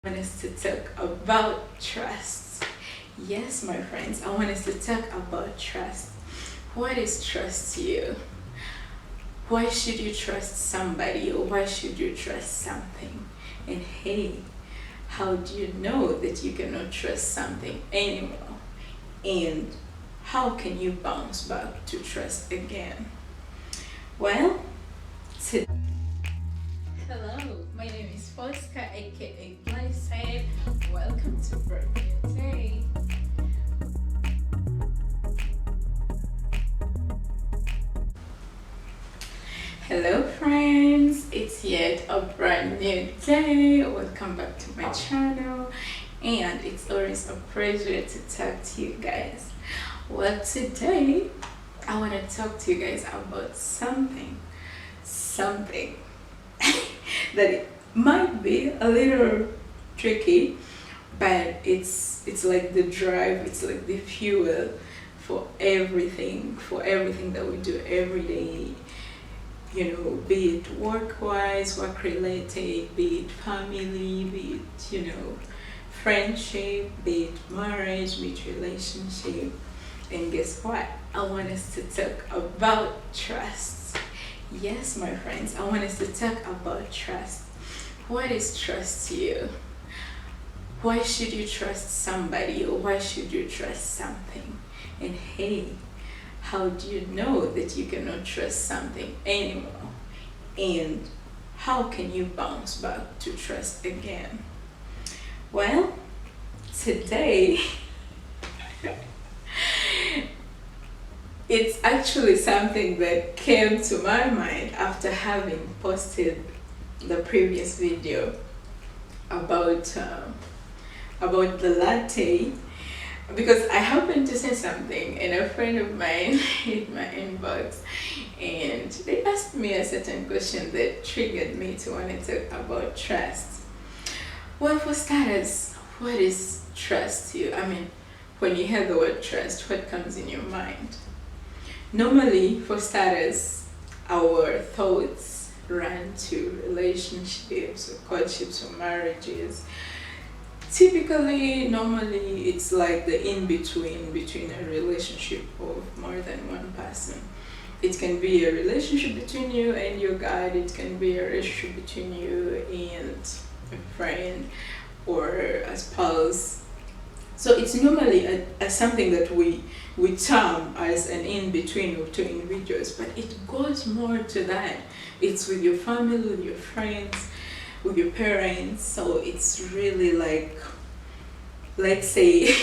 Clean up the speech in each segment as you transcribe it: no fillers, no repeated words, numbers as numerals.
I want us to talk about trust. Yes, my friends, I want us to talk about trust. What is trust to you? Why should you trust somebody or why should you trust something? And hey, how do you know that you cannot trust something anymore? And how can you bounce back to trust again? Well, hello, my name is Fosca, aka Blessed. Welcome to Brand New Day. Hello, friends, it's yet a brand new day. Welcome back to my channel, and it's always a pleasure to talk to you guys. Well, today I want to talk to you guys about something that it might be a little tricky, but it's like the drive, it's like the fuel for everything that we do every day. You know, be it work-wise, work-related, be it family, be it, friendship, be it marriage, be it relationship. And guess what? I want us to talk about trust. Yes, my friends, I want us to talk about trust. What is trust to you? Why should you trust somebody or why should you trust something? And hey, how do you know that you cannot trust something anymore? And how can you bounce back to trust again? Well, today it's actually something that came to my mind after having posted the previous video about the latte, because I happened to say something and a friend of mine hit my inbox and they asked me a certain question that triggered me to want to talk about trust. Well, for starters, what is trust to you? I mean, when you hear the word trust, what comes in your mind? Normally, for starters, our thoughts run to relationships or courtships or marriages. Typically, normally, it's like the between a relationship of more than one person. It can be a relationship between you and your God. It can be a relationship between you and a friend or a spouse. So it's normally a something that we term as an in-between of two individuals, but it goes more to that. It's with your family, with your friends, with your parents. So it's really like, let's say,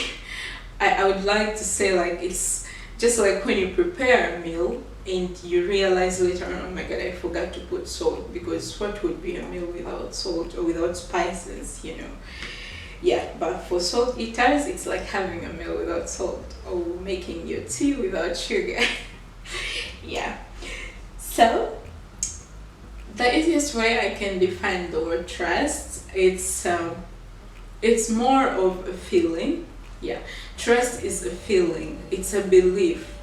I would like to say, like, it's just like when you prepare a meal and you realize later on, oh my god, I forgot to put salt, because what would be a meal without salt or without spices, Yeah, but for salt eaters, it's like having a meal without salt or making your tea without sugar. Yeah. So the easiest way I can define the word trust, it's more of a feeling. Yeah, trust is a feeling. It's a belief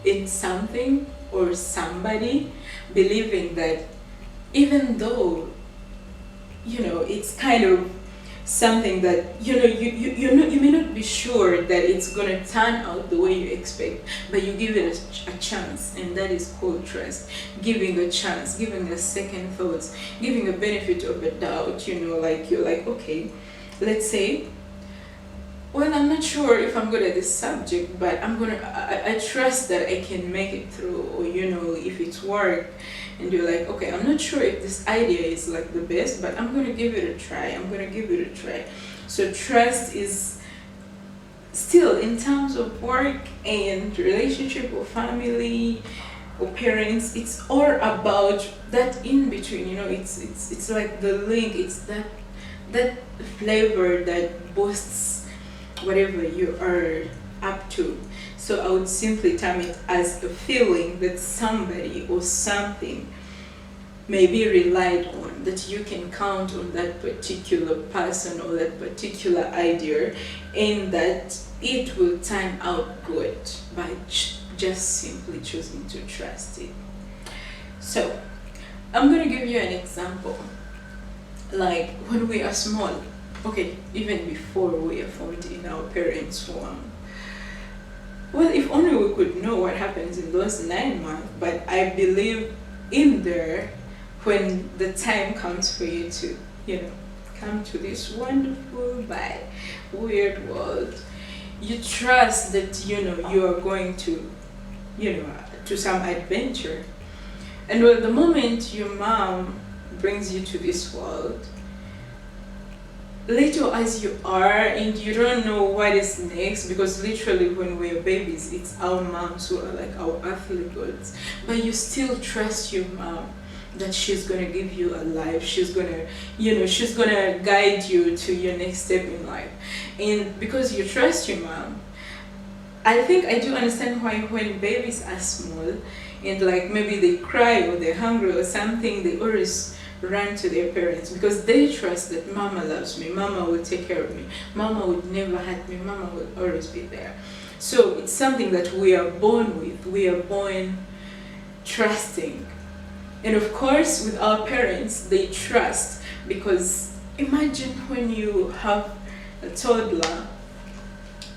in something or somebody, believing that even though it's kind of something that you may not be sure that it's gonna turn out the way you expect, but you give it a chance, and that is called trust. Giving a chance, giving a second thoughts, giving a benefit of a doubt. Like you're like, okay, let's say, well, I'm not sure if I'm good at this subject, but I trust that I can make it through, or if it's work, and you're like, okay, I'm not sure if this idea is like the best, but I'm gonna give it a try. So trust is still, in terms of work and relationship or family or parents, it's all about that in between. It's like the link. It's that flavor that boosts whatever you are up to. So I would simply term it as a feeling that somebody or something may be relied on, that you can count on that particular person or that particular idea, and that it will turn out good by just simply choosing to trust it. So I'm going to give you an example. Like when we are small, Okay, even before we are formed in our parents' womb. Well, if only we could know what happens in those 9 months, but I believe in there when the time comes for you to, come to this wonderful but weird world, you trust that, you are going to, to some adventure. And well, the moment your mom brings you to this world, little as you are and you don't know what is next, because literally when we're babies it's our moms who are like our earthly gods, but you still trust your mom that she's gonna give you a life, she's gonna she's gonna guide you to your next step in life. And because you trust your mom, I think I do understand why when babies are small and like maybe they cry or they're hungry or something, they always run to their parents because they trust that mama loves me, mama will take care of me, mama would never hurt me, mama will always be there. So it's something that we are born with, we are born trusting. And of course with our parents they trust, because imagine when you have a toddler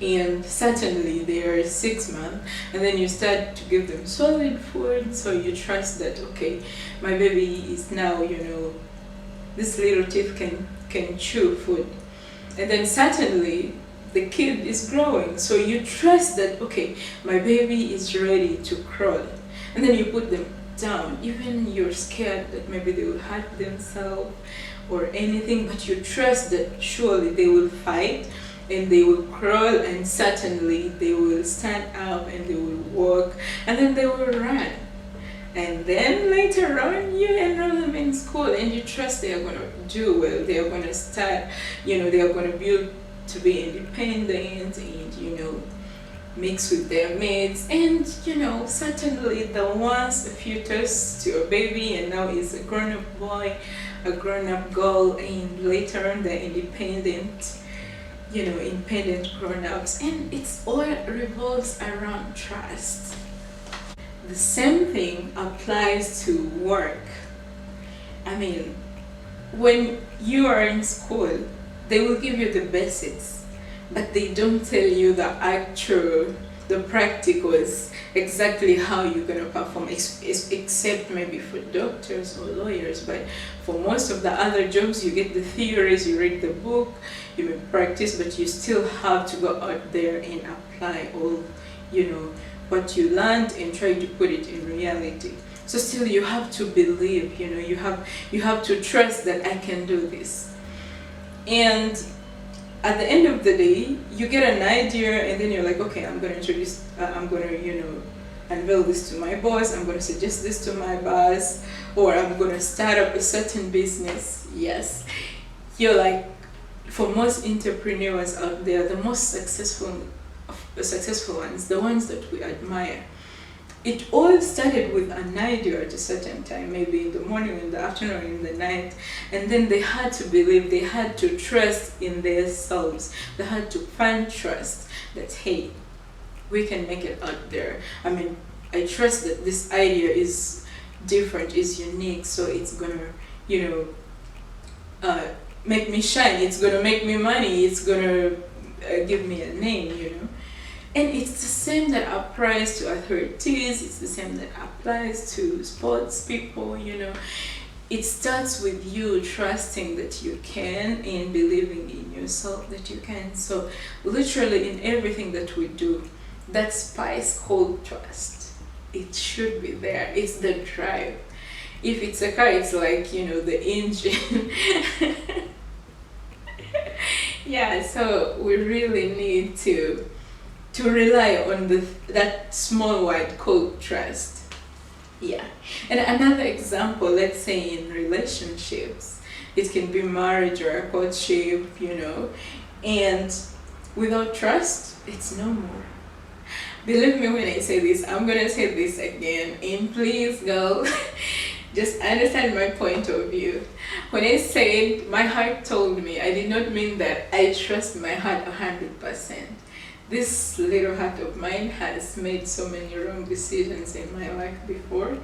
and certainly they are 6 months and then you start to give them solid food, so you trust that okay, my baby is now, this little teeth can chew food. And then certainly the kid is growing, so you trust that okay, my baby is ready to crawl. And then you put them down, even you're scared that maybe they will hurt themselves or anything, but you trust that surely they will fight and they will crawl, and certainly they will stand up and they will walk and then they will run. And then later on you enroll them in school and you trust they are going to do well, they are going to start, they are going to build to be independent and mix with their mates. And certainly the once a fetus to a baby and now is a grown-up boy, a grown-up girl, and later on they're independent grown-ups. And it's all revolves around trust. The same thing applies to work. I mean, when you are in school, they will give you the basics, but they don't tell you the practicals, exactly how you're going to perform, except maybe for doctors or lawyers. But for most of the other jobs, you get the theories, you read the book, you may practice, but you still have to go out there and apply all, what you learned and try to put it in reality. So still you have to believe, you have to trust that I can do this. And at the end of the day, you get an idea and then you're like, okay, I'm going to unveil this to my boss, I'm going to suggest this to my boss, or I'm going to start up a certain business. Yes, you're like, for most entrepreneurs out there, the most successful ones, the ones that we admire, it all started with an idea at a certain time, maybe in the morning, in the afternoon, in the night, and then they had to believe, they had to trust in themselves, they had to find trust that hey, we can make it out there. I mean, I trust that this idea is different, is unique, so it's gonna make me shine, it's gonna make me money, it's gonna give me a name. And it's the same that applies to authorities, it's the same that applies to sports people. It starts with you trusting that you can and believing in yourself that you can. So literally in everything that we do, that spice called trust, it should be there. It's the drive. If it's a car, it's like the engine. Yeah, so we really need to rely on that small word called trust. Yeah. And another example, let's say in relationships, it can be marriage or a courtship, and without trust, it's no more. Believe me when I say this, I'm gonna say this again, and please girl, just understand my point of view. When I said my heart told me, I did not mean that I trust my heart 100%. This little heart of mine has made so many wrong decisions in my life before,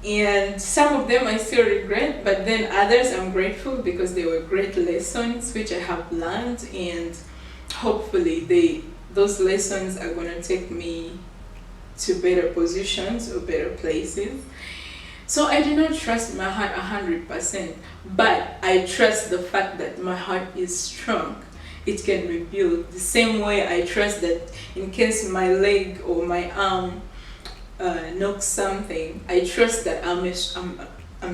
And some of them I still regret, but then others I'm grateful because they were great lessons which I have learned, and hopefully those lessons are going to take me to better positions or better places. So I do not trust my heart 100%, but I trust the fact that my heart is strong. It can rebuild. The same way I trust that in case my leg or my arm knocks something, I trust that I'm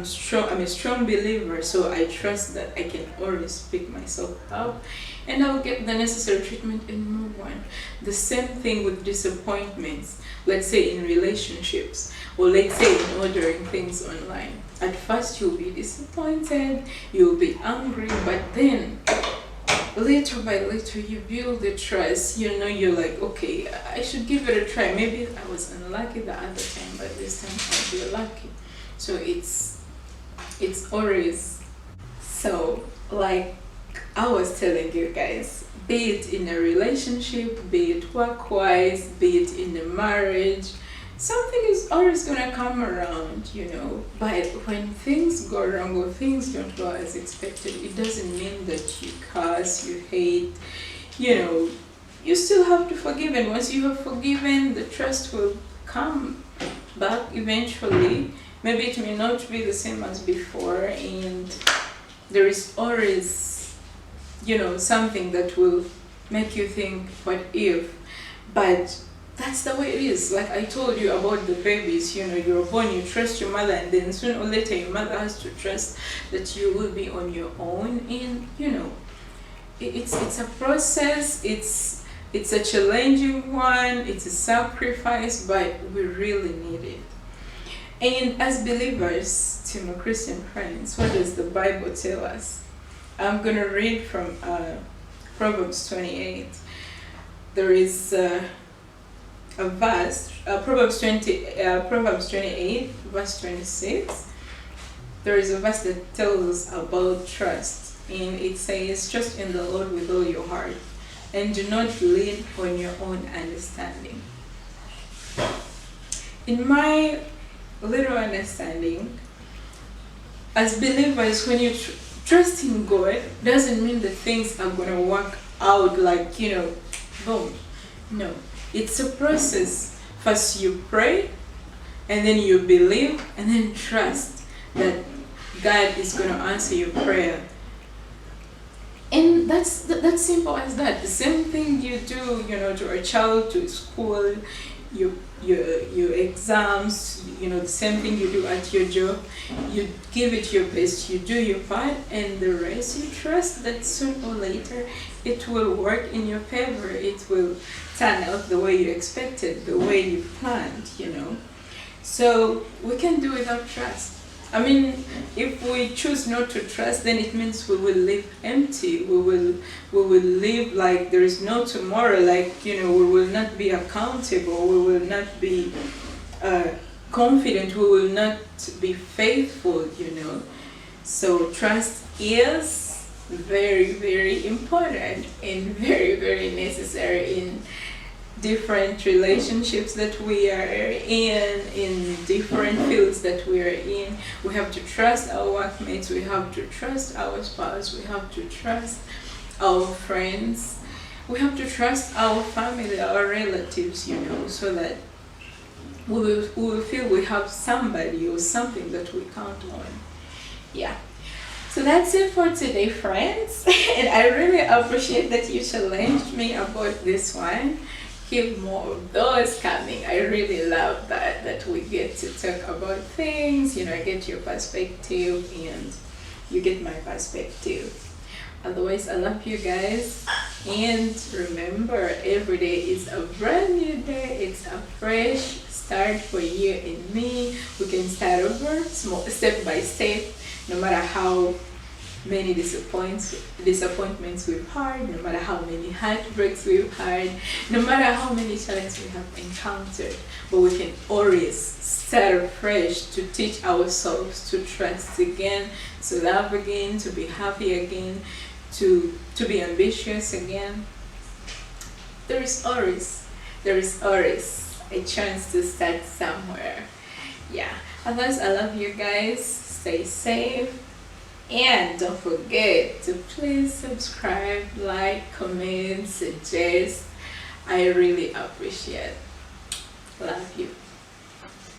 strong. I'm a strong believer, so I trust that I can always pick myself up, and I'll get the necessary treatment and move on. The same thing with disappointments. Let's say in relationships, or let's say in ordering things online. At first, you'll be disappointed, you'll be angry, but then little by little you build the trust. You're like, okay, I should give it a try. Maybe I was unlucky the other time, but this time I'll be lucky. So it's always so, like I was telling you guys, be it in a relationship, be it work-wise, be it in a marriage, something is always gonna come around, But when things go wrong or things don't go as expected, it doesn't mean that you curse, you hate, you still have to forgive, and once you have forgiven, the trust will come back eventually. Maybe it may not be the same as before, and there is always something that will make you think, what if? But that's the way it is. Like I told you about the babies, you're born, you trust your mother, and then sooner or later your mother has to trust that you will be on your own. And it's a process, it's a challenging one, it's a sacrifice, but we really need it. And as believers, to my Christian friends, what does the Bible tell us? I'm going to read from Proverbs 28. There is a verse, Proverbs 28, verse 26. There is a verse that tells us about trust. And it says, trust in the Lord with all your heart, and do not lean on your own understanding. In my little understanding, as believers, when you trust in God, doesn't mean that things are going to work out like, boom. No, it's a process. First you pray, and then you believe, and then trust that God is going to answer your prayer. And that's simple as that. The same thing you do, to a child, to school, your exams, the same thing you do at your job. You give it your best, you do your part, and the rest you trust that sooner or later it will work in your favor. It will turn out the way you expected, the way you planned, So we can do without trust. I mean, if we choose not to trust, then it means we will live empty. We will live like there is no tomorrow. Like, we will not be accountable. We will not be confident. We will not be faithful, So trust is very, very important and very, very necessary in different relationships that we are in different fields that we are in. We have to trust our workmates, we have to trust our spouse, we have to trust our friends, we have to trust our family, our relatives, so that we will feel we have somebody or something that we count on. Yeah. So that's it for today, friends. And I really appreciate that you challenged me about this one. Keep more of those coming. I really love that we get to talk about things. I get your perspective and you get my perspective. Otherwise, I love you guys. And remember, every day is a brand new day. It's a fresh start for you and me. We can start over, step by step, no matter how many disappointments we've had, no matter how many heartbreaks we've had, no matter how many challenges we have encountered, but we can always start afresh to teach ourselves to trust again, to love again, to be happy again, to be ambitious again. There is always a chance to start somewhere. Yeah. Otherwise, I love you guys. Stay safe. And don't forget to please subscribe, like, comment, suggest. I really appreciate